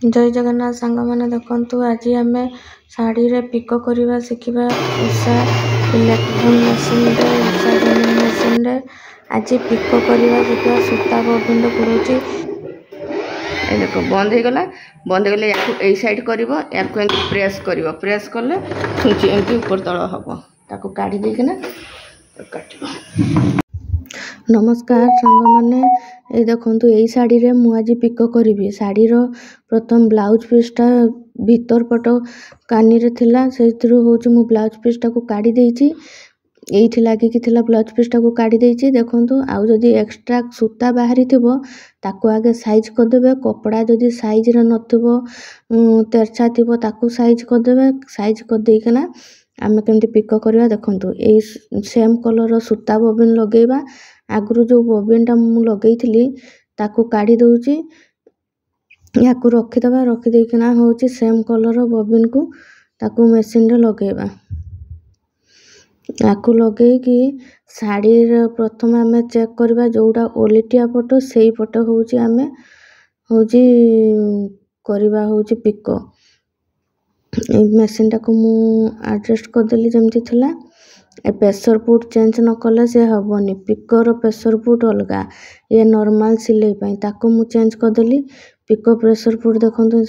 जय जगन्नाथ सांग मैंने देखु आज आम शाढ़ी रे पिको करवा शिखा उषा इलेक्ट्रिक मशीन उषा जमिन मशीन आज पिको करवा शिखा सूता बबिन पुरोची देखो बंद हो गला बंद हो गले या साइड कर प्रेस प्रेस कले छुंची एमती ऊपर तल हम ताको काढ़ी देना काट। नमस्कार सांग मैंने ये देखु यही शाढ़ी रे मु आज पिको करी शाढ़ी प्रथम ब्लाउज पीसटा भीतर पट कानी रे थिला से हूँ ब्लाउज पीसटा को काढ़ी देछि ये लगिकी थिला ब्लाउज पीसटा को काढ़ी देछि देखंतु आउ जदि एक्स्ट्रा सूता बाहरी थिबो ताको आगे साइज कर देबे कपड़ा जदि साइज रे नथिबो तेरछा थिबो ताको साइज कर देबे साइज कर देइकना आमे केमती पिको करबा देखंतु ए सेम कलर सूता बबिन लगेबा आगु जो बबिनटा मु लगेइथिली ताको काढ़ी दउची याकू रखिदबा रखि देइकना होची सेम कलर बबिन को ताको मशीन रे लगेबा याकू लगे कि शाढ़ी प्रथम आमे चेक करबा जोटा ओलिटिया पट सेई पट होची आमे होची करबा होची पिको ए मशीन टाको मु एडजस्ट कर देली जेमती थिला ए प्रेशर पुट चेंज न कले से हबनी पिकोर प्रेशर पुट अलगा ये नॉर्मल सिलाई पई ताको मु चेंज कर देली पिको प्रेशर पुट देखंतु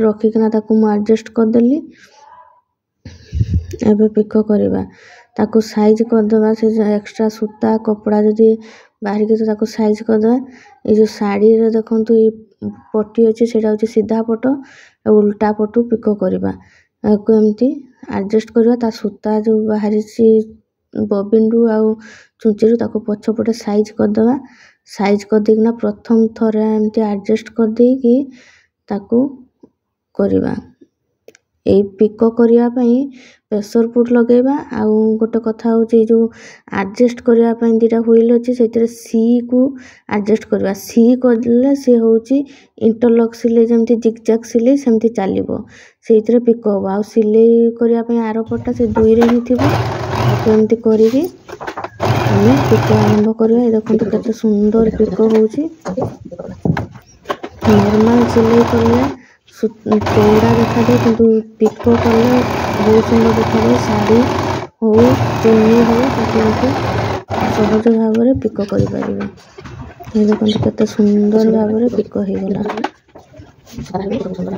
रखिकना ताको मु एडजस्ट कर देली एबे पिको करबा ताको साइज कर देबा से एक्स्ट्रा सूता कपड़ा जदी बाहर के ताको साइज कर देबा ए जो साड़ी रे देखंतु ए पट्टी अछि सेटा होछि सीधा पट उल्टा पटु पिको करबा को एमती एडजस्ट करबा ता सूता जो बाहरी सी बबिन रु आ चुंची रु ताको पछपटे साइज कर देबा साइज कर देना प्रथम थरे एमती एडजस्ट कर दे कि ताको करबा ए पिको करिया पई प्रेशर पुट लगेबा आ गोटे कथा होची जो एडजस्ट करिया पई दिटा व्हील अछि सेतरे सी को एडजस्ट करबा सी करले से होची इंटरलॉक सिले जेमती जिगजैग सिले सेमती चलिबो सेतरे पिको होबा आ सिले करिया पई आरो पट्टा से दुई रे ही थिबो केमती करिके हमें पिको आरंभ करबा ए देखंतु केते सुंदर पिको होची नॉर्मल सिले करले चौड़ा देखा जाए किंतु पिको कले बहुत सुंदर देखा जाए शाढ़ी हो चुन्नी हो सहज भाव में पिको कर पारे देखते केते सुंदर भाव में पिको हो गला।